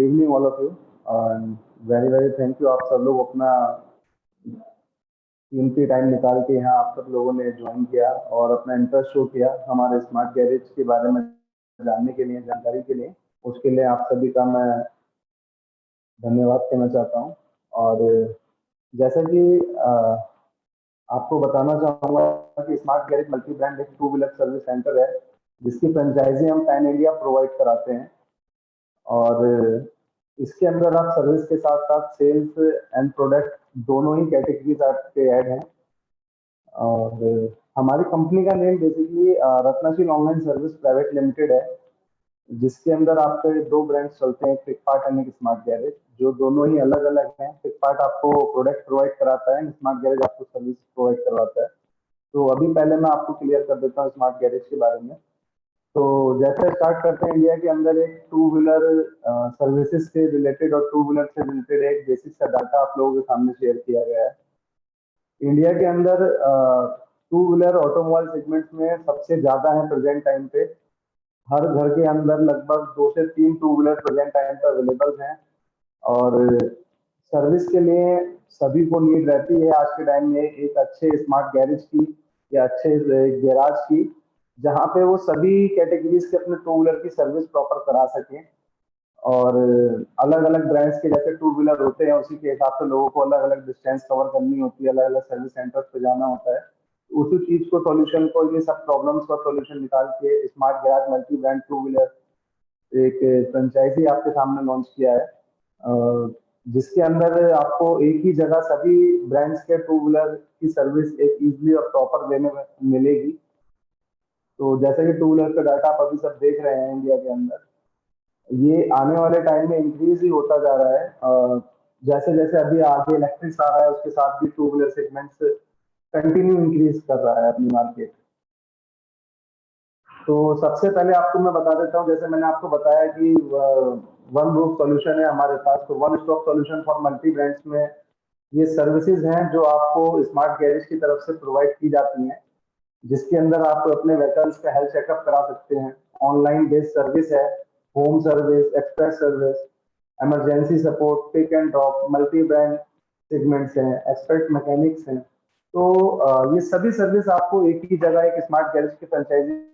Evening all of you and very very thank you. आप सब लोग अपना कीमती टाइम निकाल के यहाँ आप सब लोगों ने ज्वाइन किया और अपना इंटरेस्ट शो किया हमारे स्मार्ट गैरेज के बारे में जानने के लिए, जानकारी के लिए। उसके लिए आप सभी का मैं धन्यवाद कहना चाहता हूँ। और जैसा कि आपको बताना चाहूँगा कि स्मार्ट गैरेज मल्टी ब्रांड एक टू व्हीलर सर्विस सेंटर है जिसकी फ्रेंचाइजी हम पैन इंडिया प्रोवाइड कराते हैं। और इसके अंदर आप सर्विस के साथ साथ सेल्स एंड प्रोडक्ट दोनों ही कैटेगरीज आपके ऐड हैं। और हमारी कंपनी का name basically Ratnasheel online service private limited है, जिसके अंदर आपके दो ब्रांड्स चलते हैं, फ्लिपकार्ट एंड एक स्मार्ट गैरेज, जो दोनों ही अलग अलग हैं। फ्लिपकार्ट आपको प्रोडक्ट प्रोवाइड कराता है, स्मार्ट गैरेज आपको सर्विस प्रोवाइड करवाता है। तो अभी पहले मैं आपको क्लियर कर देता हूँ स्मार्ट गैरेज के बारे में। तो जैसे स्टार्ट करते हैं, इंडिया के अंदर एक टू व्हीलर सर्विसेज से रिलेटेड और टू व्हीलर से रिलेटेड एक बेसिक सा डाटा आप लोगों के सामने शेयर किया गया है। इंडिया के अंदर टू व्हीलर ऑटोमोबाइल सेगमेंट्स में सबसे ज्यादा है प्रेजेंट टाइम पे। हर घर के अंदर लगभग 2 से 3 टू व्हीलर प्रेजेंट टाइम पर अवेलेबल हैं। और सर्विस के लिए सभी को नीड रहती है आज के टाइम में एक अच्छे स्मार्ट गैरेज की या अच्छे गैराज की, जहाँ पे वो सभी कैटेगरीज के अपने टू व्हीलर की सर्विस प्रॉपर करा सकें। और अलग अलग ब्रांड्स के जैसे टू व्हीलर होते हैं, उसी के हिसाब से लोगों को अलग अलग डिस्टेंस कवर करनी होती है, अलग अलग सर्विस सेंटर्स पे जाना होता है। उसी चीज को सॉल्यूशन को, ये सब प्रॉब्लम्स का सॉल्यूशन निकाल के smart garage multi brand two wheeler एक फ्रेंचाइजी आपके सामने लॉन्च किया है, जिसके अंदर आपको एक ही जगह सभी ब्रांड्स के टू व्हीलर की सर्विस एक इजीली और प्रॉपर वे में मिलेगी। तो जैसे कि टू व्हीलर का डाटा आप अभी सब देख रहे हैं, इंडिया के अंदर ये आने वाले टाइम में इंक्रीज ही होता जा रहा है। जैसे जैसे अभी आगे इलेक्ट्रिक्स आ रहा है, उसके साथ भी two wheeler segments continue increase कर रहा है अपनी मार्केट। तो सबसे पहले आपको मैं बता देता हूँ, जैसे मैंने आपको बताया कि वन रूफ सॉल्यूशन है हमारे पास। तो one stop solution for multi brands में ये सर्विसेज हैं जो आपको स्मार्ट गैरेज की तरफ से प्रोवाइड की जाती हैं, जिसके अंदर आप अपने व्हीकल्स का हेल्थ चेकअप करा सकते हैं। ऑनलाइन बेस्ड सर्विस है, home service, express service, emergency support, pick and drop, multi brand segments हैं, एक्सपर्ट मैकेनिक्स हैं। तो ये सभी सर्विस आपको एक ही जगह एक स्मार्ट गैरेज की फ्रेंचाइजी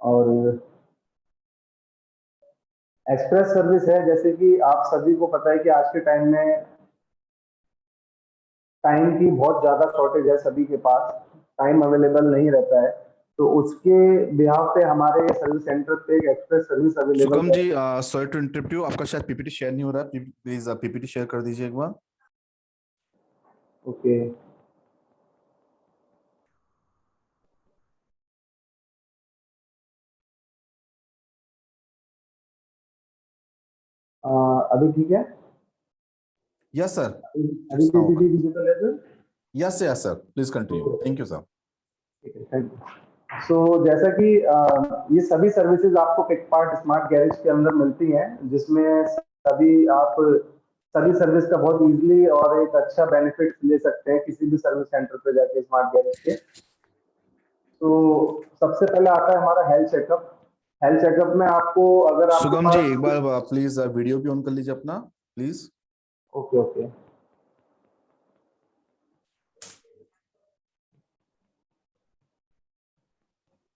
और एक्सप्रेस सर्विस है। जैसे कि आप सभी को पता है कि आज के टाइम में टाइम की बहुत ज्यादा शॉर्टेज है, सभी के पास टाइम अवेलेबल नहीं रहता है। तो उसके बिहाफ पे हमारे सर्विस सेंटर पे एक एक्सप्रेस सर्विस अवेलेबल सुगम है। जी, सॉरी टू इंटरप्ट यू, आपका शायद पीपीटी शेयर नहीं हो रहा है, प्लीज पीपीटी शेयर कर दीजिए एक बार। ओके, अभी ठीक है? यस सर, अभी it's now PPT open. Digital है sir? Yes sir, please continue, thank you sir. ठीक है, थैंक यू। सो जैसा कि ये सभी सर्विसेज आपको पिकपार्ट स्मार्ट गैरेज के अंदर मिलती हैं, जिसमें सभी आप सभी सर्विस का बहुत इजीली और एक अच्छा बेनिफिट ले सकते हैं किसी भी सर्विस सेंटर पे जाके स्मार्ट गैरेज के। तो सबसे पहले आता है हमारा हेल्थ चेकअप। हेल्थ चेकअप में आपको, अगर आपके सुगम जी, पास, एक बार प्लीज वीडियो भी ऑन कर लीजिए अपना, please. Okay okay,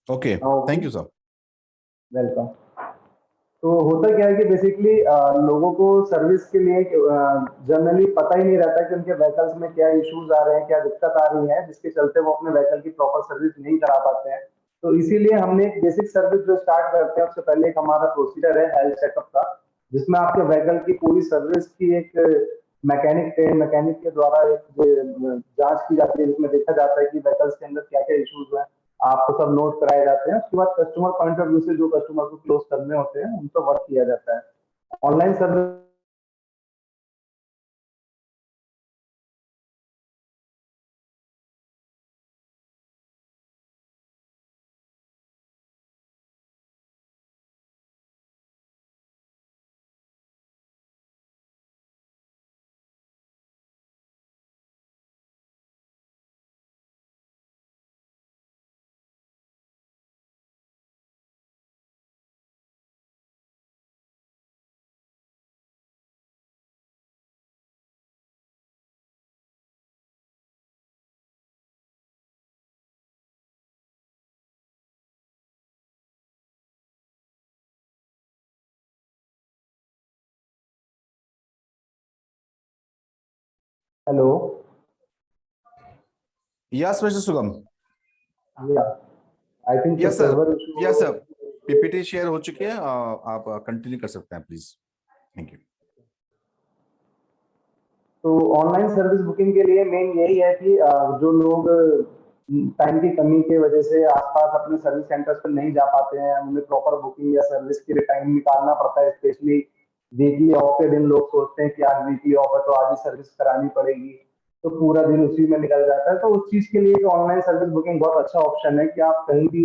okay, okay, thank you sir. Welcome. तो होता क्या है कि बेसिकली लोगों को सर्विस के लिए जनरली पता ही नहीं रहता कि उनके व्हीकल्स में क्या इश्यूज आ रहे हैं, क्या दिक्कत आ रही है, जिसके चलते वो अपने व्हीकल की प्रॉपर सर्विस नहीं करा पाते हैं। तो इसीलिए हमने एक बेसिक सर्विस जो स्टार्ट करते हैं, उससे पहले एक हमारा प्रोसीजर है हेल्थ चेकअप का, जिसमें आपके व्हीकल की पूरी सर्विस की एक मैकेनिक के द्वारा एक जांच की जाती है, जिसमें देखा जाता है कि व्हीकल्स के अंदर क्या क्या इश्यूज हैं। आपको सब नोट कराए जाते हैं। उसके बाद कस्टमर पॉइंट ऑफ व्यू से जो कस्टमर को क्लोज करने होते हैं, उन पर वर्क किया जाता है। Online service hello. Yes, Mr. Sugam. या I think Yes, sir. Server issue. Yes, sir. PPT share हो चुकी है, आप कंटिन्यू कर सकते हैं प्लीज। Thank you. तो ऑनलाइन सर्विस बुकिंग के लिए मेन यही है कि जो लोग टाइम की कमी की वजह से आसपास अपने सर्विस सेंटर्स पर नहीं जा पाते हैं, उन्हें प्रॉपर बुकिंग या सर्विस के लिए टाइम निकालना पड़ता है। स्पेशली वीकली ऑफ के दिन लोग सोचते हैं कि आज वीकली ऑफ है तो आज ही सर्विस करानी पड़ेगी, तो पूरा दिन उसी में निकल जाता है। तो उस चीज के लिए ऑनलाइन सर्विस बुकिंग बहुत अच्छा ऑप्शन है कि आप कहीं भी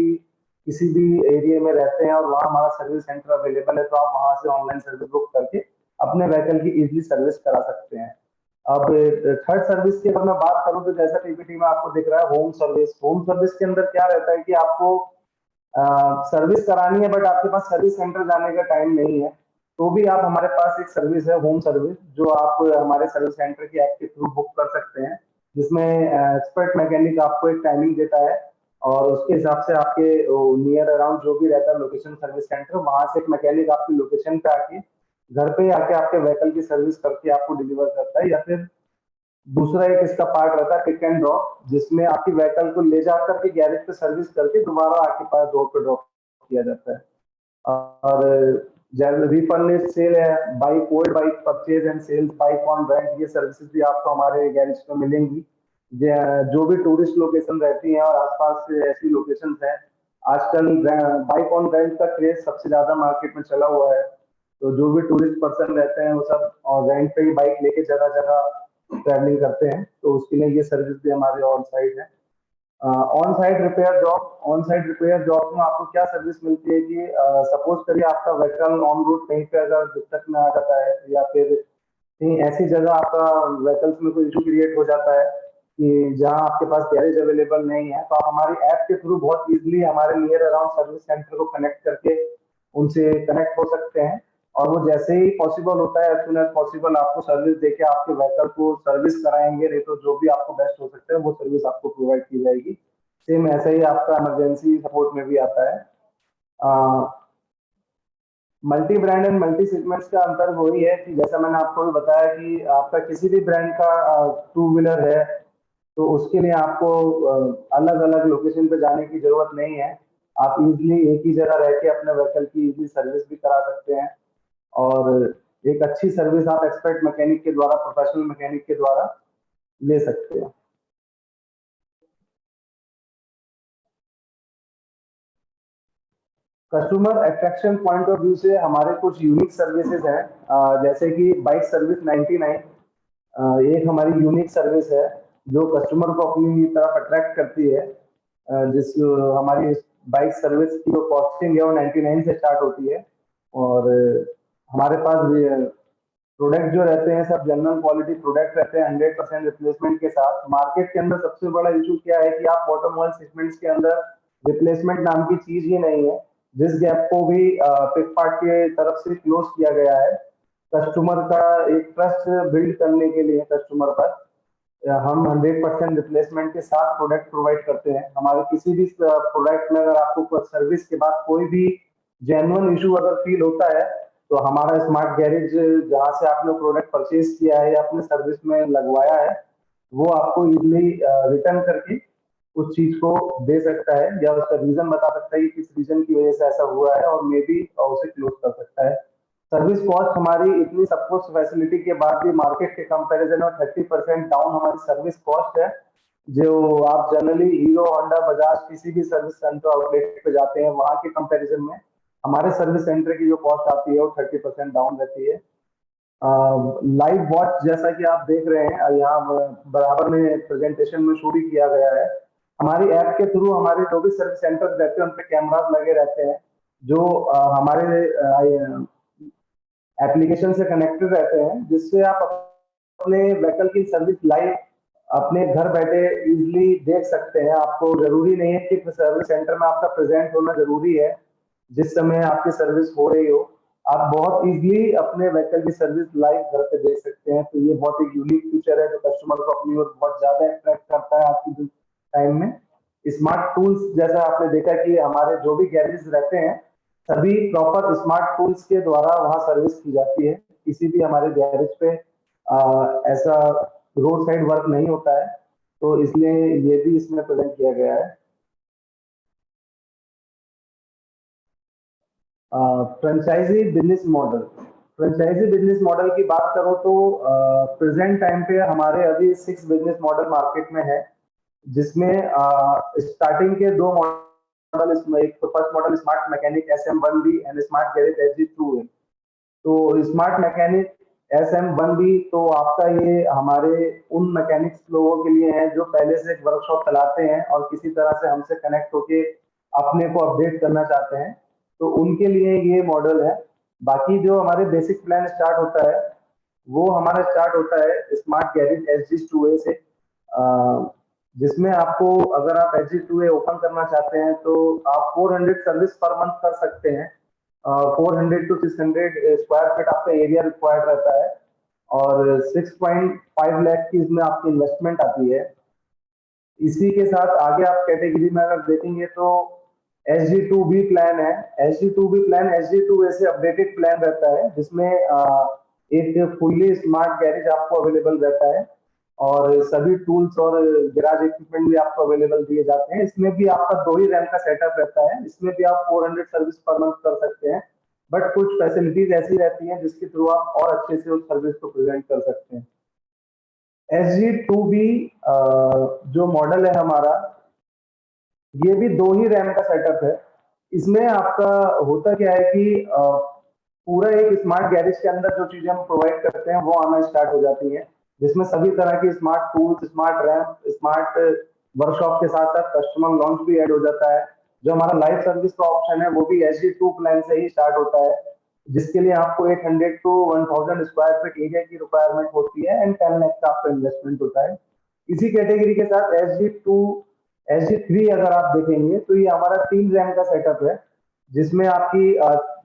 किसी भी एरिया में रहते हैं और वहाँ हमारा सर्विस सेंटर अवेलेबल है, तो आप वहां से ऑनलाइन सर्विस बुक करके अपने व्हीकल की इजिली सर्विस करा सकते हैं। अब थर्ड सर्विस की अगर मैं बात करूं तो जैसा पीपीटी में आपको दिख रहा है होम सर्विस। होम सर्विस के अंदर क्या रहता है कि आपको सर्विस करानी है बट आपके पास सर्विस सेंटर जाने का टाइम नहीं है, तो भी आप हमारे पास एक सर्विस है होम सर्विस जो आप हमारे सर्विस सेंटर की ऐप के थ्रू बुक कर सकते हैं, जिसमें एक्सपर्ट मैकेनिक आपको एक टाइमिंग देता है और उसके हिसाब से आपके नियर अराउंड जो भी रहता है लोकेशन सर्विस सेंटर, वहां से एक मैकेनिक आपकी लोकेशन पे आके घर पे आके आपके व्हीकल की सर्विस करके आपको डिलीवर करता है। या फिर दूसरा एक इसका पार्ट रहता है पिक एंड ड्रॉप, जिसमें आपकी व्हीकल को ले जाकर के गैरेज पे सर्विस करके दोबारा आपके पास रोड पे ड्रॉप किया जाता है। और रिफर्निश सेल है, bike old bike purchase and sales, bike on rent, ये सर्विसेज भी आपको हमारे गैरेज पे मिलेंगी। जो भी टूरिस्ट लोकेशन रहती हैं और आसपास से ऐसी लोकेशन है, आजकल बाइक ऑन रेंट का क्रेज सबसे ज्यादा मार्केट में चला हुआ है। तो जो भी टूरिस्ट पर्सन रहते हैं वो सब रेंट पे ही बाइक लेके जगह जगह ट्रैवलिंग करते हैं, तो उसके लिए ये सर्विस भी हमारे ऑन साइड है। On side repair job, on side repair job में आपको क्या सर्विस मिलती है कि सपोज करिए आपका व्हीकल ऑन रोड कहीं पे अगर दिक्कत में आ जाता है या फिर कहीं ऐसी जगह आपका व्हीकल्स में कोई इशू क्रिएट हो जाता है कि जहां आपके पास गैरेज अवेलेबल नहीं है, तो आप हमारी ऐप के थ्रू बहुत इजीली हमारे नियर अराउंड सर्विस सेंटर को कनेक्ट करके उनसे कनेक्ट हो सकते हैं। और वो जैसे ही पॉसिबल होता है एज सुन एज पॉसिबल आपको सर्विस देके आपके व्हीकल को सर्विस कराएंगे, नहीं तो जो भी आपको बेस्ट हो सकता है वो सर्विस आपको प्रोवाइड की जाएगी। सेम ऐसा ही आपका इमरजेंसी सपोर्ट में भी आता है। Multi brand and multi segments का अंतर वही है कि जैसा मैंने आपको भी बताया कि आपका किसी भी ब्रांड का टू व्हीलर है तो उसके लिए आपको अलग अलग लोकेशन पे जाने की जरूरत नहीं है। आप इजीली एक ही जगह रह के अपने व्हीकल की इजीली सर्विस भी करा सकते हैं और एक अच्छी सर्विस आप एक्सपर्ट मैकेनिक के द्वारा, प्रोफेशनल मैकेनिक के द्वारा ले सकते हैं। Customer attraction point of view से हमारे कुछ यूनिक सर्विसेज हैं, जैसे कि बाइक सर्विस 99, एक हमारी यूनिक सर्विस है जो कस्टमर को अपनी तरफ अट्रैक्ट करती है। जिस हमारी बाइक सर्विस की जो कॉस्टिंग है वो 99 से स्टार्ट होती है और हमारे पास प्रोडक्ट जो रहते हैं सब जनरल क्वालिटी प्रोडक्ट रहते हैं 100% रिप्लेसमेंट के साथ। मार्केट के अंदर सबसे बड़ा इशू क्या है कि आप ऑटोमोबाइल सेगमेंट्स के अंदर रिप्लेसमेंट नाम की चीज ही नहीं है, जिस गैप को भी फ्लिपकार्ट के तरफ से क्लोज किया गया है कस्टमर का एक ट्रस्ट बिल्ड करने के लिए। कस्टमर पर हम 100% रिप्लेसमेंट के साथ प्रोडक्ट प्रोवाइड करते हैं। हमारे किसी भी प्रोडक्ट में अगर आपको सर्विस के बाद कोई भी जेन्युइन इशू अगर फील होता है तो हमारा स्मार्ट गैरेज जहां से आपने प्रोडक्ट परचेज किया है या अपने सर्विस में लगवाया है वो आपको इजिली रिटर्न करके उस चीज को दे सकता है या उसका रीजन बता सकता है कि किस रीजन की वजह से ऐसा हुआ है और मे बी उसे क्लोज कर सकता है। सर्विस कॉस्ट हमारी इतनी सब कुछ फैसिलिटी के बाद भी मार्केट के कंपैरिजन में 30% डाउन हमारी सर्विस कॉस्ट है। जो आप जनरली हीरो होंडा बजाज किसी भी सर्विस सेंटर आउटलेट पे जाते हैं वहां के कंपैरिजन में हमारे सर्विस सेंटर की जो कॉस्ट आती है वो 30% डाउन रहती है। लाइव वॉच जैसा कि आप देख रहे हैं यहाँ बराबर में प्रेजेंटेशन में शो भी किया गया है, हमारी ऐप के थ्रू हमारे जो भी सर्विस सेंटर रहते हैं उन पे कैमरास लगे रहते हैं जो हमारे एप्लीकेशन से कनेक्टेड रहते हैं, जिससे आप अपने व्हीकल की सर्विस लाइव अपने घर बैठे इजिली देख सकते हैं। आपको जरूरी नहीं है कि सर्विस सेंटर में आपका प्रेजेंट होना जरूरी है जिस समय आपकी सर्विस हो रही हो, आप बहुत इजीली अपने व्हीकल की सर्विस लाइव घर पे देख सकते हैं। तो ये बहुत एक यूनिक फीचर है जो कस्टमर को अपनी ओर बहुत ज्यादा अट्रैक्ट करता है आज की टाइम में। स्मार्ट टूल्स जैसा आपने देखा कि हमारे जो भी गैरेज रहते हैं सभी प्रॉपर स्मार्ट टूल्स के द्वारा वहां सर्विस की जाती है। किसी भी हमारे गैरेज पे ऐसा रोड साइड वर्क नहीं होता है, तो इसलिए ये भी इसमें प्रेजेंट किया गया है। Franchise business model, franchise business model की बात करो तो प्रेजेंट टाइम पे हमारे अभी 6 बिजनेस मॉडल मार्केट में है, जिसमें स्टार्टिंग के 2 मॉडल, इसमें एक तो first model smart mechanic SM1B and smart garage SG2 है। तो स्मार्ट मैकेनिक SM1B तो आपका ये हमारे उन मैकेनिक्स लोगों के लिए है जो पहले से एक वर्कशॉप चलाते हैं और किसी तरह से हमसे कनेक्ट होके अपने को अपडेट करना चाहते हैं, तो उनके लिए ये मॉडल है। बाकी जो हमारे बेसिक प्लान स्टार्ट होता है वो हमारा स्टार्ट होता है स्मार्ट गैरेज SG2A से, जिसमें आपको अगर आप SG2A ओपन करना चाहते हैं तो आप 400 सर्विस पर मंथ कर सकते हैं। 400 to 600 स्क्वायर फीट आपका एरिया रिक्वायर्ड रहता है और 6.5 लाख की इसमें आपकी इन्वेस्टमेंट आती है। इसी के साथ आगे आप कैटेगरी में अगर देखेंगे तो SG2B प्लान है। SG2B प्लान SG2A से अपडेटेड प्लान रहता है, जिसमें एक फुल्ली स्मार्ट गैरेज आपको अवेलेबल रहता है और सभी टूल्स और गैराज इक्विपमेंट भी आपको अवेलेबल दिए जाते हैं। इसमें भी आपका 2 ही रैम का सेटअप रहता है, इसमें भी आप 400 सर्विस पर मंथ कर सकते हैं, बट कुछ फैसिलिटीज ऐसी रहती हैं जिसके थ्रू आप और अच्छे से उस सर्विस को प्रेजेंट कर सकते हैं। SG2B जो मॉडल है हमारा, ये भी 2 ही रैम का सेटअप है। इसमें आपका होता क्या है कि पूरा एक स्मार्ट गैरेज के अंदर जो चीजें हम प्रोवाइड करते हैं वो आना स्टार्ट हो जाती हैं, जिसमें सभी तरह की smart tools, smart RAM, smart workshop के साथ साथ कस्टमर लॉन्च भी ऐड हो जाता है। जो हमारा लाइव सर्विस का ऑप्शन है वो भी SG2 प्लान से ही स्टार्ट होता है, जिसके लिए आपको 800 to 1000 स्क्वायर फीट एरिया की रिक्वायरमेंट होती है एंड 10 लाख का आपका इन्वेस्टमेंट होता है। इसी कैटेगरी के साथ SG3 अगर आप देखेंगे तो ये हमारा 3 रैम का सेटअप है, जिसमें आपकी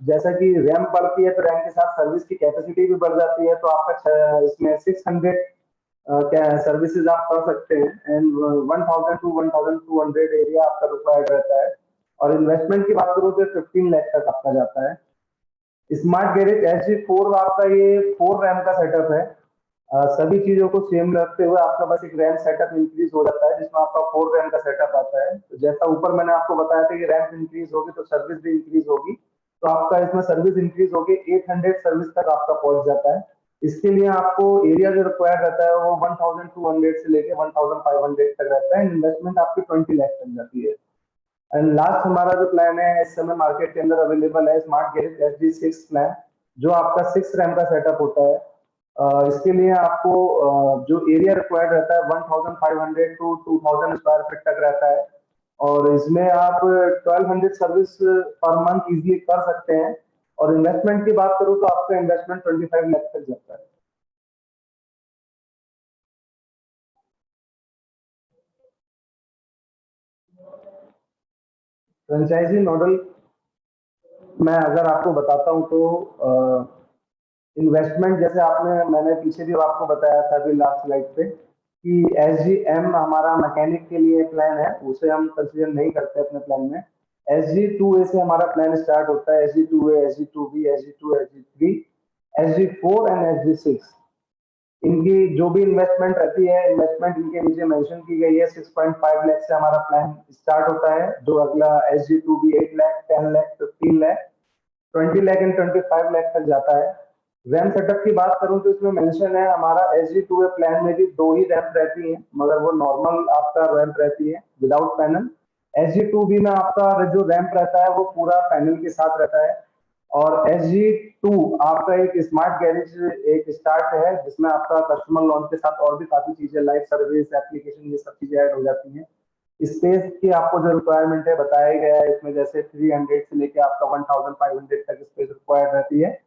जैसा कि रैम बढ़ती है तो रैम के साथ सर्विस की कैपेसिटी भी बढ़ जाती है, तो आपका इसमें 600 क्या सर्विसेज आप कर सकते हैं एंड 1000 to 1200 एरिया आपका रिक्वायर्ड रहता है। और इन्वेस्टमेंट की बात करूँ तो 15 लाख तक आपका जाता है। स्मार्ट गैरेज SG4 आपका ये 4 रैम का सेटअप है। सभी चीजों को सेम रखते हुए आपका बस एक रैम सेटअप इंक्रीज हो जाता है, जिसमें आपका 4 रैम का सेटअप आता है। तो जैसा ऊपर मैंने आपको बताया था कि रैम इंक्रीज होगी तो सर्विस भी इंक्रीज होगी, तो आपका इसमें सर्विस इंक्रीज होगी 800 सर्विस तक आपका पहुंच जाता है। इसके लिए आपको एरिया जो रिक्वायर्ड रहता है वो 1200 से लेके 1500 तक रहता है। इन्वेस्टमेंट आपकी 20 लाख तक जाती है। एंड लास्ट हमारा जो प्लान है इस समय मार्केट के अंदर अवेलेबल है, स्मार्ट गैरेज SG6 प्लान, जो आपका 6 रैम का सेटअप होता है। इसके लिए आपको जो एरिया रिक्वायर्ड रहता है 1500 टू 2000 स्क्वायर फीट तक रहता है और इसमें आप 1200 सर्विस पर मंथ इजीली कर सकते हैं। और इन्वेस्टमेंट की बात करूं तो आपका इन्वेस्टमेंट 25 लाख तक जाता है। फ्रेंचाइजी मॉडल मैं अगर आपको बताता हूं तो इन्वेस्टमेंट जैसे मैंने पीछे भी आपको बताया था अभी लास्ट स्लाइड पे कि SGM हमारा मैकेनिक के लिए प्लान है, उसे हम कंसीडर नहीं करते अपने प्लान में। SG2A से हमारा प्लान स्टार्ट होता है, SG2A, SG2B, SG2, SG3, SG4 and SG6। इनकी जो भी इन्वेस्टमेंट रहती है, इन्वेस्टमेंट इनके नीचे मेंशन की गई है। 6.5 लाख से हमारा प्लान स्टार्ट होता है, जो अगला SG2B 8 लाख, 10 लाख, 15 लाख, 20 लाख एंड 25 लाख तक जाता है। रैम सेटअप की बात करूं तो इसमें मेंशन है हमारा SG2A प्लान में भी 2 ही रैम रहती है, मगर वो नॉर्मल आपका रैम रहती है विदाउट पैनल। SG2B में आपका जो रैम रहता है वो पूरा पैनल के साथ रहता है। और SG2 आपका एक स्मार्ट गैरेज एक स्टार्ट है, जिसमें आपका कस्टमर लॉन्च के साथ और भी काफी चीजें, लाइव सर्विस, एप्लीकेशन, ये सब चीजें ऐड हो जाती हैं। स्पेस की आपको जो रिक्वायरमेंट है बताया गया है इसमें, जैसे 300 से लेके आपका 1500 तक स्पेस रिक्वायर्ड रहती है।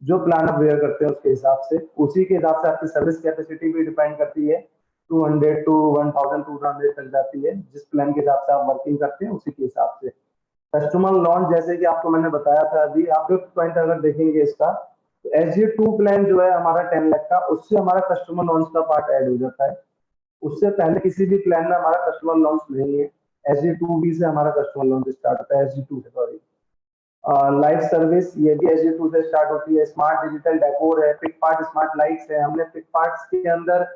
जो प्लान आप वेयर करते हैं उसके हिसाब से, उसी के हिसाब से आपकी सर्विस कैपेसिटी भी डिपेंड करती है। 200 टू 1200 तक जाती है, जिस प्लान के हिसाब से आप वर्किंग करते हैं उसी के हिसाब से। कस्टमर लॉन्च जैसे कि आपको मैंने बताया था अभी, आप फिफ्थ पॉइंट अगर देखेंगे इसका, तो SG2 प्लान जो है हमारा 10 लाख का, उससे हमारा कस्टमर लॉन्च का पार्ट ऐड हो जाता है। उससे पहले किसी भी प्लान में हमारा कस्टमर लॉन्च नहीं है। SG2B से हमारा कस्टमर लॉन्च स्टार्ट होता है, SG2 से, सॉरी। लाइव सर्विस ये भी SG2 से स्टार्ट होती है। स्मार्ट डिजिटल डेकोर है, पिक पार्ट स्मार्ट लाइट्स है। हमने पिक पार्ट्स के अंदर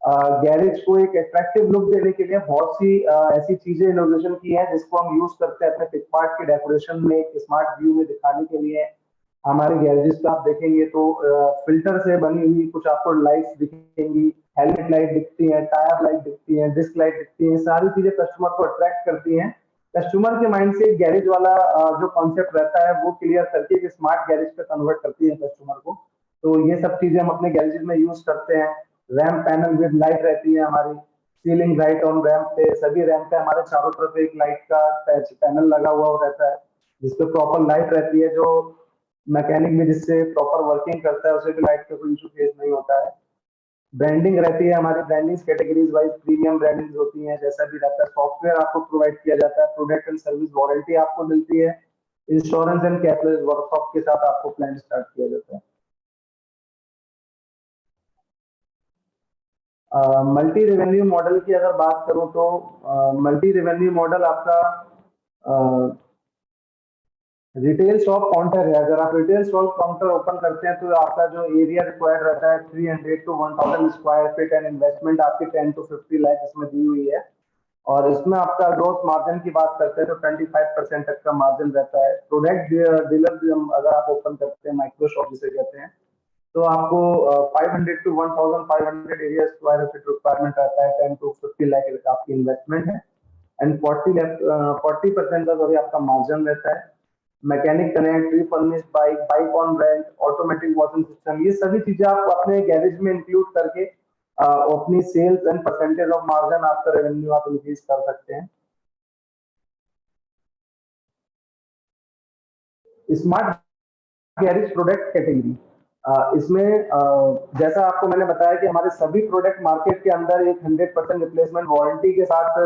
गैरेज को एक अट्रैक्टिव लुक देने के लिए बहुत सी ऐसी चीजें इनोवेशन की हैं जिसको हम यूज करते हैं अपने पिकपार्ट के डेकोरेशन में, एक स्मार्ट व्यू में दिखाने के लिए। हमारे गैरेजेस पे आप देखेंगे तो फिल्टर से बनी हुई कुछ आपको लाइट्स दिखेंगी, हेलमेट लाइट दिखती है, टायर लाइट दिखती है, डिस्क लाइट दिखती है। सारी चीजें कस्टमर को अट्रैक्ट करती हैं। कस्टमर के माइंड से गैरेज वाला जो कॉन्सेप्ट रहता है वो क्लियर करके एक स्मार्ट गैरेज पे कन्वर्ट करती है कस्टमर को। तो ये सब चीजें हम अपने गैरेजेस में यूज करते हैं। रैम्प पैनल विद लाइट रहती है हमारी, सीलिंग लाइट ऑन रैम्प पे, सभी रैम्प पे हमारे चारों तरफ एक लाइट का पैनल लगा हुआ रहता है जिसपे प्रॉपर लाइट रहती है, जो मैकेनिक भी जिससे प्रॉपर वर्किंग करता है उसे भी लाइट का कोई इशू फेस नहीं होता है। ब्रांडिंग रहती है हमारी, branding categories wise premium branding होती है, जैसा भी रहता है। सॉफ्टवेयर आपको प्रोवाइड किया जाता है, प्रोडक्ट एंड सर्विस वारंटी आपको मिलती है, इंश्योरेंस एंड कैशलेस वर्कशॉप के साथ आपको प्लान स्टार्ट किया जाता है। मल्टी रेवेन्यू मॉडल की अगर बात करूं तो मल्टी रेवेन्यू मॉडल आपका रिटेल शॉप काउंटर है। अगर आप रिटेल शॉप काउंटर ओपन करते हैं तो आपका जो एरिया रिक्वायर्ड रहता है 300 to 1000 square feet and investment आपकी 10 to 50 लाख इसमें दी हुई है। और इसमें आपका ग्रोथ मार्जिन की बात करते हैं तो 25% तक का मार्जिन रहता है। प्रोडक्ट डीलर अगर आप ओपन करते हैं, माइक्रो शॉप जिसे कहते हैं, तो आपको 500 to 1500 area square feet requirement रहता है, 10 to 50 लाख आपकी इन्वेस्टमेंट है एंड 40% का सॉरी आपका मार्जिन रहता है। Mechanic connect, refurbished bike, bike on rent, automatic washing system, ये सभी चीजें आप अपने गैरेज में इंक्लूड करके अपनी sales and percentage of margin आपका रेवेन्यू आप इंक्रीज कर सकते हैं। स्मार्ट गैरेज प्रोडक्ट कैटेगरी, इसमें जैसा आपको मैंने बताया कि हमारे सभी प्रोडक्ट मार्केट के अंदर एक 100% रिप्लेसमेंट वारंटी के साथ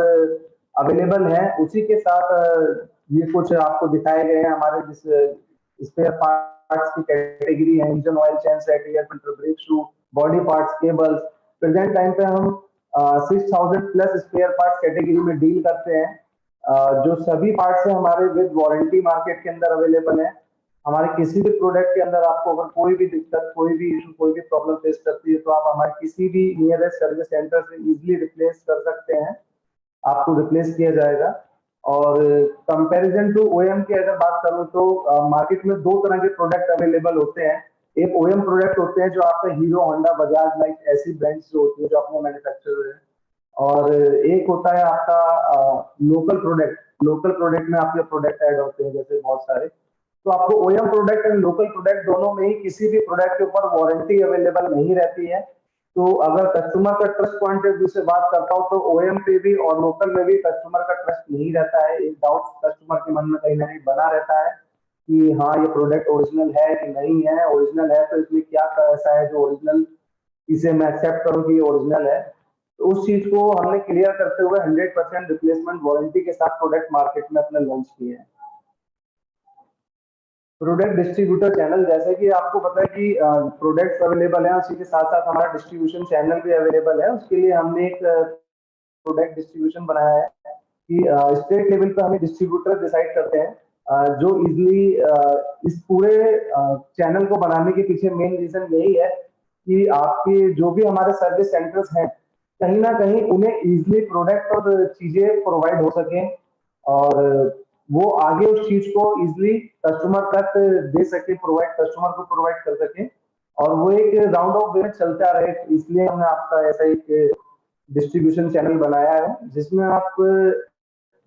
अवेलेबल है। उसी के साथ ये कुछ आपको दिखाए गए हैं हमारे जिस स्पेयर पार्ट्स की कैटेगरी है, engine oil, chain set, air filter, brake shoe, body parts, cables. Present time पे हम 6000 प्लस स्पेयर पार्ट्स कैटेगरी में डील करते हैं, जो सभी पार्ट्स हैं हमारे विद वारंटी मार्केट के अंदर अवेलेबल है। हमारे किसी भी प्रोडक्ट के अंदर आपको अगर कोई भी दिक्कत, कोई भी इशू, कोई भी प्रॉब्लम फेस करती है तो आप हमारे किसी भी नियरेस्ट सर्विस सेंटर से इजीली रिप्लेस कर सकते हैं, आपको रिप्लेस किया जाएगा। और कंपैरिजन टू ओएम की अगर बात करूं तो मार्केट में दो तरह के प्रोडक्ट अवेलेबल होते हैं। एक ओएम प्रोडक्ट होते हैं जो आपका हीरो, होंडा, बजाज, लाइक ऐसी ब्रांड्स जो होती है जो अपने मैन्युफैक्चरर है। और एक होता है आपका लोकल प्रोडक्ट। लोकल प्रोडक्ट में आपके प्रोडक्ट ऐड होते हैं जैसे बहुत सारे। तो आपको OEM product and local product दोनों में ही किसी भी प्रोडक्ट के ऊपर वारंटी अवेलेबल नहीं रहती है। तो अगर कस्टमर का ट्रस्ट पॉइंट ऑफ व्यू से बात करता हूँ तो ओएम पे भी और लोकल में भी कस्टमर का ट्रस्ट नहीं रहता है। एक डाउट कस्टमर के मन में कहीं ना कहीं बना रहता है कि हाँ ये प्रोडक्ट ओरिजिनल है कि नहीं है। ओरिजिनल है तो इसमें क्या ऐसा है जो ओरिजिनल, इसे मैं एक्सेप्ट करूँ कि ओरिजिनल है। तो उस चीज को हमने क्लियर करते हुए 100% रिप्लेसमेंट वारंटी के साथ प्रोडक्ट मार्केट में अपने लॉन्च किए हैं। प्रोडक्ट डिस्ट्रीब्यूटर चैनल, जैसे कि आपको पता है कि प्रोडक्ट्स अवेलेबल हैं, उसी के साथ साथ हमारा डिस्ट्रीब्यूशन चैनल भी अवेलेबल है। उसके लिए हमने एक प्रोडक्ट डिस्ट्रीब्यूशन बनाया है कि स्टेट लेवल पे हमें डिस्ट्रीब्यूटर डिसाइड करते हैं, जो इजिली इस पूरे चैनल को बनाने के पीछे मेन रीजन यही है कि आपके जो भी हमारे सर्विस सेंटर्स हैं कहीं ना कहीं उन्हें इजिली प्रोडक्ट और चीजें प्रोवाइड हो सके और वो आगे उस चीज को इजिली कस्टमर तक दे सके, प्रोवाइड कस्टमर को प्रोवाइड कर सके और वो एक राउंड ऑफ वे चलता रहे। इसलिए हमने आपका ऐसा एक डिस्ट्रीब्यूशन चैनल बनाया है जिसमें आप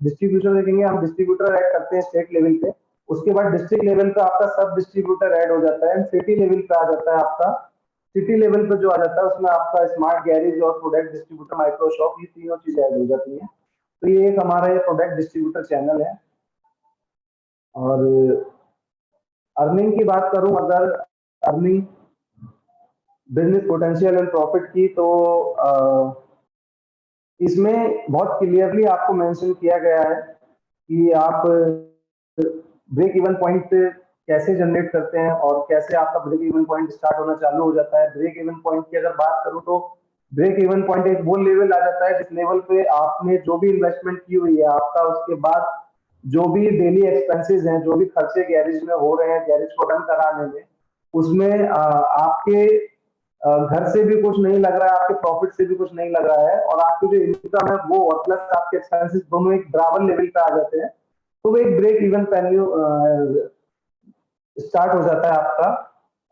डिस्ट्रीब्यूशन देखेंगे। हम डिस्ट्रीब्यूटर ऐड करते हैं स्टेट लेवल पे, उसके बाद डिस्ट्रिक्ट लेवल पे आपका सब डिस्ट्रीब्यूटर ऐड हो जाता है, सिटी लेवल पे आ जाता है आपका। सिटी लेवल पे जो आ जाता है उसमें आपका स्मार्ट गैरेज और प्रोडक्ट डिस्ट्रीब्यूटर, माइक्रोशॉप, ये तीनों चीजें ऐड हो जाती है। तो ये एक हमारा ये प्रोडक्ट डिस्ट्रीब्यूटर चैनल है। और अर्निंग की बात करूं, अगर earning business potential and profit की, तो इसमें बहुत क्लियरली आपको मेंशन किया गया है कि आप ब्रेक इवन पॉइंट कैसे जनरेट करते हैं और कैसे आपका ब्रेक इवन पॉइंट स्टार्ट होना चालू हो जाता है। ब्रेक इवन पॉइंट की अगर बात करूं तो ब्रेक इवन पॉइंट एक वो लेवल आ जाता है जिस लेवल पे आपने जो भी इन्वेस्टमेंट की हुई है आपका, उसके बाद जो भी डेली एक्सपेंसेस हैं, जो भी खर्चे गैरेज में हो रहे हैं गैरेज को रन कराने में, उसमें आपके घर से भी कुछ नहीं लग रहा है, आपके प्रॉफिट से भी कुछ नहीं लग रहा है, और आपकी जो इनकम है वो और प्लस आपके एक्सपेंसेस दोनों एक बराबर लेवल पे आ जाते हैं, तो वो एक ब्रेक इवन वैल्यू स्टार्ट हो जाता है आपका,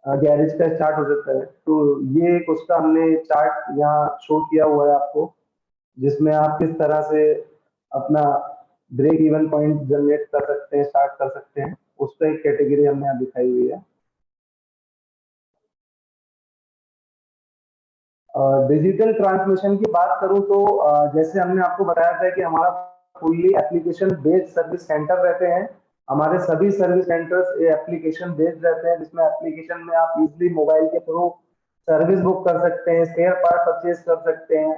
गैरेज का स्टार्ट हो जाता है। तो ये एक उसका हमने चार्ट यहाँ शो किया हुआ है आपको, जिसमें आप किस तरह से अपना ब्रेक इवन पॉइंट जनरेट कर सकते हैं, स्टार्ट कर सकते हैं, उसका एक कैटेगरी हमने यहाँ दिखाई हुई है। डिजिटल ट्रांसमिशन की बात करूं तो जैसे हमने आपको बताया था कि हमारा fully application based service centre रहते हैं। हमारे सभी सर्विस सेंटर्स एप्लीकेशन बेस्ड रहते हैं, जिसमें एप्लीकेशन में आप इजीली मोबाइल के थ्रू सर्विस बुक कर सकते हैं, स्पेयर पार्ट परचेज कर सकते हैं,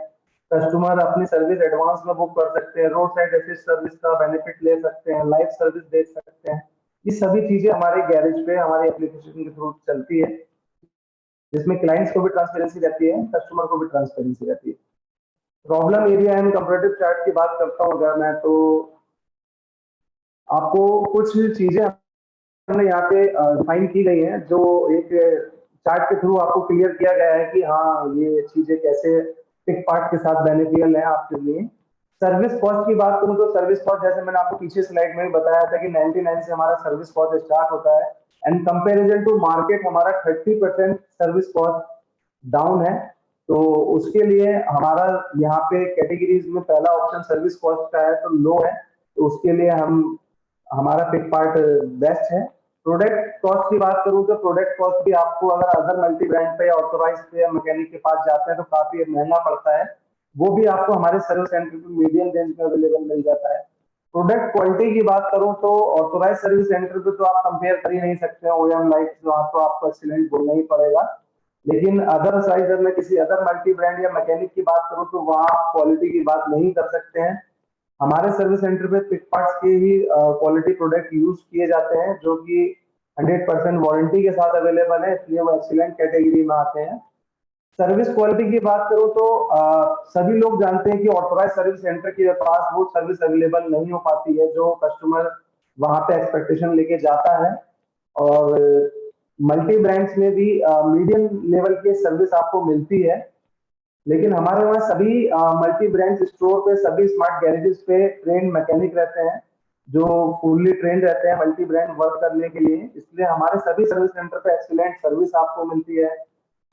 कस्टमर अपनी सर्विस एडवांस में बुक कर सकते हैं, रोड साइड असिस्ट सर्विस का बेनिफिट ले सकते हैं, लाइव सर्विस देख सकते हैं। ये सभी चीजें हमारे गैरेज पे हमारे एप्लीकेशन के थ्रू चलती है, जिसमें क्लाइंट्स को भी ट्रांसपेरेंसी रहती है, कस्टमर को भी ट्रांसपेरेंसी रहती है। Problem area and comparative chart की बात करता हूँ अगर मैं, तो आपको कुछ चीजें हमने यहाँ पे डिफाइन की गई हैं, जो एक चार्ट के थ्रू आपको क्लियर किया गया है कि हाँ ये चीजें कैसे पिक पार्ट के साथ बेनिफिशियल है आपके लिए। सर्विस कॉस्ट की बात करूं तो सर्विस कॉस्ट, जैसे मैंने आपको पीछे स्लाइड में भी बताया था कि 99 से हमारा सर्विस कॉस्ट स्टार्ट होता है, एंड कंपैरिजन टू मार्केट हमारा 30% सर्विस कॉस्ट डाउन है। तो उसके लिए हमारा यहाँ पे कैटेगरीज में पहला ऑप्शन सर्विस कॉस्ट का है, तो लो है, तो उसके लिए हम हमारा पिक पार्ट बेस्ट है। प्रोडक्ट कॉस्ट की बात करूं तो प्रोडक्ट कॉस्ट भी आपको अगर अदर मल्टी ब्रांड पे, ऑथोराइज पे या मैकेनिक के पास जाते हैं तो काफी महंगा पड़ता है, वो भी आपको हमारे सर्विस सेंटर पे मीडियम रेंज में अवेलेबल मिल जाता है। प्रोडक्ट क्वालिटी की बात करूं तो ऑथोराइज सर्विस सेंटर पे तो आप कंपेयर कर ही नहीं सकते, ओएम लाइट वहां तो आपको एक्सीलेंट बोलना ही पड़ेगा। लेकिन अदर साइड अगर मैं किसी अदर मल्टी ब्रांड या मैकेनिक की बात करूं तो वहां आप क्वालिटी की बात नहीं कर सकते हैं। हमारे सर्विस सेंटर पे पिक पार्ट्स के ही क्वालिटी प्रोडक्ट यूज किए जाते हैं, जो कि 100% वारंटी के साथ अवेलेबल है, इसलिए वो एक्सीलेंट कैटेगरी में आते हैं। सर्विस क्वालिटी की बात करूं तो सभी लोग जानते हैं कि ऑथोराइज सर्विस सेंटर के पास वो सर्विस अवेलेबल नहीं हो पाती है जो कस्टमर वहां पे एक्सपेक्टेशन लेके जाता है। और मल्टी ब्रांड्स में भी मीडियम लेवल की सर्विस आपको मिलती है, लेकिन हमारे वहाँ सभी मल्टी ब्रांड स्टोर पे, सभी स्मार्ट गैरेजेस पे ट्रेन मैकेनिक रहते हैं, जो फुल्ली ट्रेन रहते हैं मल्टी ब्रांड वर्क करने के लिए, इसलिए हमारे सभी सर्विस सेंटर पे एक्सीलेंट सर्विस आपको मिलती है।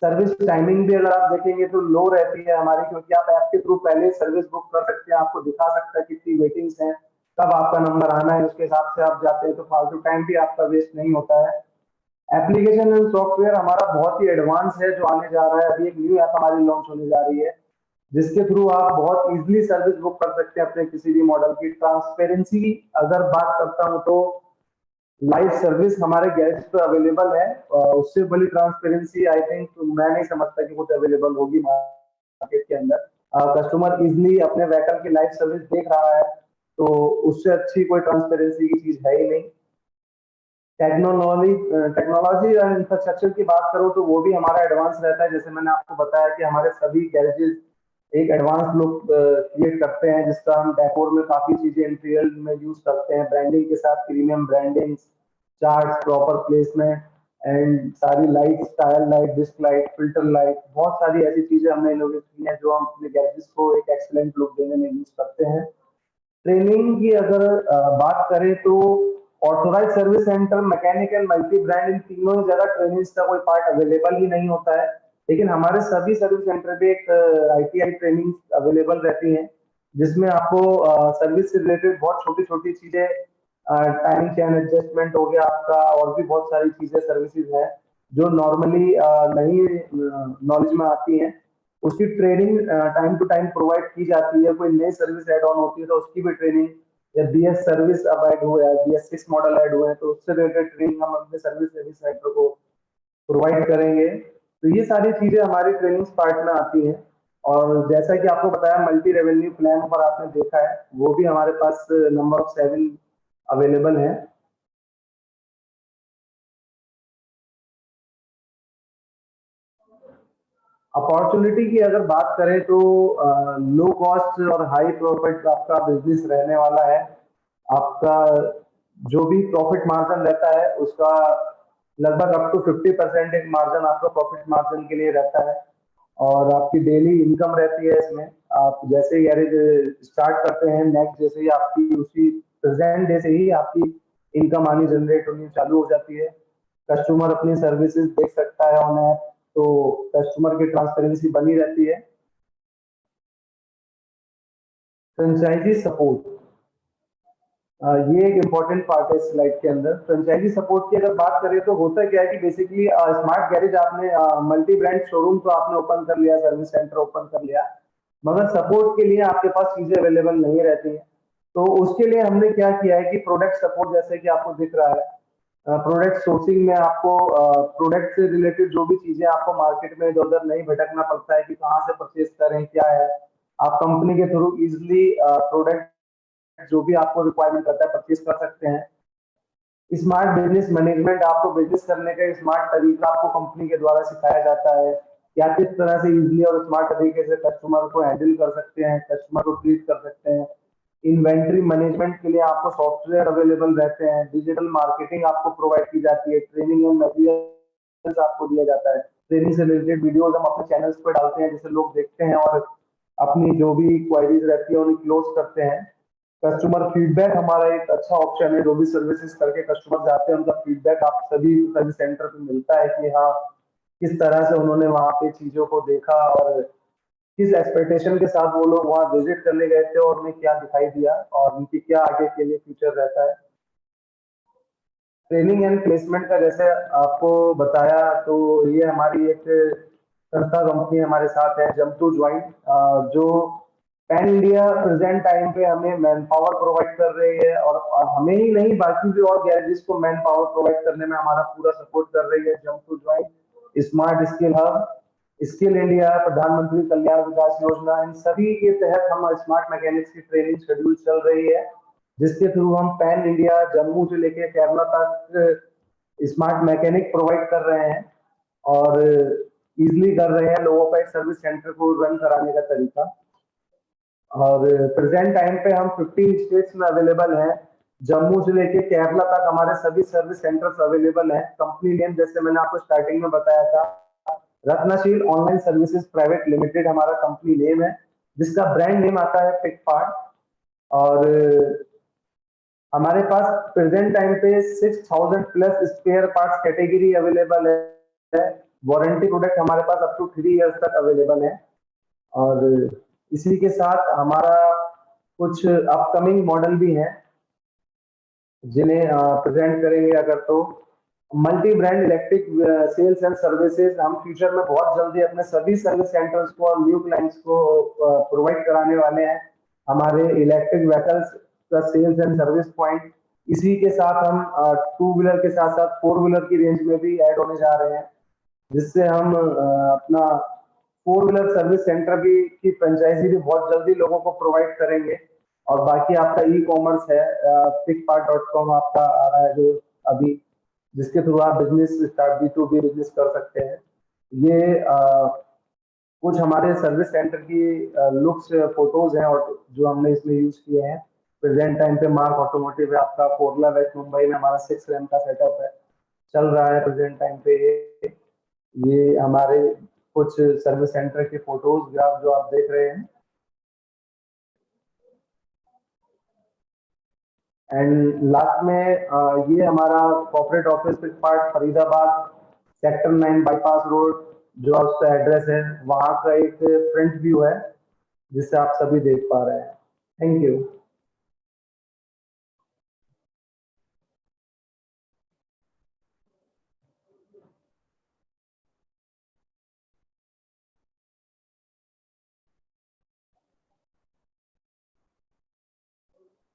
सर्विस टाइमिंग भी अगर आप देखेंगे तो लो रहती है हमारी, क्योंकि आप ऐप के थ्रू पहले सर्विस बुक कर सकते हैं, आपको दिखा सकता है कितनी वेटिंग्स हैं, कब आपका नंबर आना है, उसके हिसाब से आप जाते हैं, तो फालतू टाइम भी आपका वेस्ट नहीं होता है। एप्लीकेशन एंड सॉफ्टवेयर हमारा बहुत ही एडवांस है जो आने जा रहा है, अभी एक न्यू ऐप हमारी लॉन्च होने जा रही है, जिसके थ्रू आप बहुत इजीली सर्विस बुक कर सकते हैं अपने किसी भी मॉडल की। ट्रांसपेरेंसी अगर बात करता हूं तो लाइव सर्विस हमारे गैरेज पे अवेलेबल है, उससे बड़ी ट्रांसपेरेंसी आई थिंक मैं नहीं समझता कि कुछ अवेलेबल होगी मार्केट के अंदर। कस्टमर इजीली अपने व्हीकल की लाइव सर्विस देख रहा है, तो उससे अच्छी कोई ट्रांसपेरेंसी की चीज है ही नहीं। टेक्नोलॉजी और इंफ्रास्ट्रक्चर की बात करूं तो वो भी हमारा एडवांस रहता है, जैसे मैंने आपको बताया कि हमारे सभी गैरेजेस एक एडवांस लुक क्रिएट करते हैं, जिसका हम डेकोर में काफी चीजें इंटीरियर में यूज करते हैं, ब्रांडिंग के साथ premium branding, chart proper placement, and सारी light, style light, disc light, filter light, बहुत सारी ऐसी चीजें हमने इनोवेट की हैं जो हम अपने गैरेजेस को एक एक्सीलेंट लुक देने में यूज करते हैं। ट्रेनिंग की अगर बात करें तो authorise service centre, mechanic and multi brand, इन तीनों ही जगह ट्रेनिंग का कोई पार्ट अवेलेबल ही नहीं होता है, लेकिन हमारे सभी सर्विस सेंटर पे एक आईटीआई ट्रेनिंग अवेलेबल रहती है, जिसमें आपको सर्विस से रिलेटेड बहुत छोटी छोटी चीजें, टाइम चेन एडजस्टमेंट हो गया आपका, और भी बहुत सारी चीजें सर्विसेज हैं जो नॉर्मली नहीं नॉलेज में आती हैं, उसकी training time to time provide की जाती है। कोई नई सर्विस ऐड ऑन होती है तो उसकी भी ट्रेनिंग, या बीएस सर्विस अब ऐड हुआ है, BS6 मॉडल ऐड हुए हैं, तो उससे रिलेटेड ट्रेनिंग हम अपने सर्विस सर्विस सेंटर को प्रोवाइड करेंगे। तो ये सारी चीजें हमारी ट्रेनिंग पार्ट में आती हैं। और जैसा कि आपको बताया, मल्टी रेवेन्यू प्लान पर आपने देखा है, वो भी हमारे पास नंबर ऑफ 7 अवेलेबल है। अपॉर्चुनिटी की अगर बात करें तो लो कॉस्ट और हाई प्रॉफिट आपका बिजनेस रहने वाला है। आपका जो भी प्रॉफिट मार्जिन रहता है उसका लगभग अप टू 50% एक मार्जिन आपका प्रॉफिट मार्जिन के लिए रहता है और आपकी डेली इनकम रहती है इसमें। आप जैसे ही गैरेज स्टार्ट करते हैं, नेक्स्ट जैसे ही आपकी उसी प्रेजेंट डे से ही आपकी इनकम आनी जनरेट होनी चालू हो जाती है। कस्टमर अपनी सर्विसेज देख सकता है ऑन ऐप, तो कस्टमर की ट्रांसपेरेंसी बनी रहती है। फ्रेंचाइजी सपोर्ट, ये एक इम्पोर्टेंट पार्ट है स्लाइड के अंदर। फ्रेंचाइजी सपोर्ट की अगर बात करें तो होता क्या है कि बेसिकली स्मार्ट गैरेज आपने मल्टी ब्रांड शोरूम तो आपने ओपन कर लिया, सर्विस सेंटर ओपन कर लिया, मगर सपोर्ट के लिए आपके पास चीजें अवेलेबल नहीं रहती हैं। तो उसके लिए हमने क्या किया है कि प्रोडक्ट सपोर्ट, जैसे कि आपको दिख रहा है, प्रोडक्ट सोर्सिंग में आपको प्रोडक्ट से रिलेटेड जो भी चीजें आपको मार्केट में इधर उधर नहीं भटकना पड़ता है कि कहाँ से परचेज करें क्या है, आप कंपनी के थ्रू इजिली प्रोडक्ट जो भी आपको रिक्वायरमेंट करता है परचेज कर सकते हैं। स्मार्ट बिजनेस मैनेजमेंट, आपको बिजनेस करने का स्मार्ट तरीका आपको कंपनी के द्वारा सिखाया जाता है कि आप किस तरह से इजीली और स्मार्ट तरीके से कस्टमर को हैंडल कर सकते हैं, कस्टमर को ट्रीट कर सकते हैं। इन्वेंट्री मैनेजमेंट के लिए आपको सॉफ्टवेयर अवेलेबल रहते हैं, डिजिटल मार्केटिंग आपको प्रोवाइड की जाती है, ट्रेनिंग एंड मटेरियल आपको दिया जाता है। ट्रेनिंग से रिलेटेड वीडियोज हम अपने चैनल्स पर डालते हैं जिसे लोग देखते हैं और अपनी जो भी क्वायरीज रहती है उन्हें क्लोज करते हैं। कस्टमर फीडबैक हमारा एक अच्छा ऑप्शन है, जो भी सर्विसेज करके कस्टमर जाते हैं उनका फीडबैक आप सभी सर्विस सेंटर पे मिलता है कि हाँ किस तरह से उन्होंने वहां पे चीजों को देखा और किस एक्सपेक्टेशन के साथ वो लोग वहां विजिट करने गए थे और उन्हें क्या दिखाई दिया और उनकी क्या आगे के लिए फ्यूचर रहता है। ट्रेनिंग एंड प्लेसमेंट का जैसे आपको बताया, तो ये हमारी एक संस्था कंपनी हमारे साथ है जम टू ज्वाइन, जो पैन इंडिया प्रेजेंट टाइम पे हमें मैन पावर प्रोवाइड कर रही है और हमें ही नहीं बाकी भी और गैरेजेस को मैन पावर प्रोवाइड करने में हमारा पूरा सपोर्ट कर रही है जम to join. Smart skill hub, skill India, Pradhan Mantri Kalyan Vikas Yojana, इन सभी के तहत हम स्मार्ट मैकेनिक्स की ट्रेनिंग शेड्यूल चल रही है, जिसके थ्रू हम पैन इंडिया जम्मू से लेके केरला तक स्मार्ट मैकेनिक प्रोवाइड कर रहे हैं और इजिली कर रहे हैं लोगों का एक सर्विस सेंटर को रन कराने का तरीका। और प्रेजेंट टाइम पे हम 15 स्टेट्स में अवेलेबल हैं, जम्मू से लेके केरला तक हमारे सभी सर्विस सेंटर्स अवेलेबल हैं। कंपनी नेम जैसे मैंने आपको स्टार्टिंग में बताया था, Ratnashil online services private limited हमारा कंपनी नेम है, जिसका ब्रांड नेम आता है पिकपार्ट। और हमारे पास प्रेजेंट टाइम पे 6000 plus spare parts category available है। वारंटी प्रोडक्ट हमारे पास अप टू 3 इयर्स तक अवेलेबल है। और इसी के साथ हमारा कुछ अपकमिंग मॉडल भी हैं जिन्हें प्रेजेंट करेंगे अगर तो। Multi brand electric sales and services हम फ्यूचर में बहुत जल्दी अपने सभी सर्विस सेंटर्स को और न्यू क्लाइंट्स को प्रोवाइड कराने वाले हैं। हमारे इलेक्ट्रिक व्हीकल्स का सेल्स एंड सर्विस पॉइंट, इसी के साथ हम 2 व्हीलर के साथ साथ 4 व्हीलर की रेंज में भी ऐड होने जा रहे हैं, जिससे हम अपना 4 व्हीलर सर्विस सेंटर भी की फ्रेंचाइजी भी बहुत जल्दी लोगों को प्रोवाइड करेंगे। और बाकी आपका ई कॉमर्स है, pickpart.com आपका आ रहा है जो अभी, जिसके थ्रू आप बिजनेस स्टार्ट B2B बिजनेस कर सकते हैं। ये कुछ हमारे सर्विस सेंटर की लुक्स फोटोज हैं और जो हमने इसमें यूज किए हैं। प्रेजेंट टाइम पे मार्क ऑटोमोटिव है आपका कोरला वेस्ट मुंबई में, हमारा 6 रैम का सेटअप है, चल रहा है प्रेजेंट टाइम पे। ये हमारे कुछ सर्विस सेंटर के फोटोज ग्राफ जो आप देख रहे हैं। एंड लास्ट में ये हमारा corporate office Pickpart Faridabad sector 9 bypass road जो आपका एड्रेस है, वहां का एक फ्रंट व्यू है जिससे आप सभी देख पा रहे हैं। Thank you.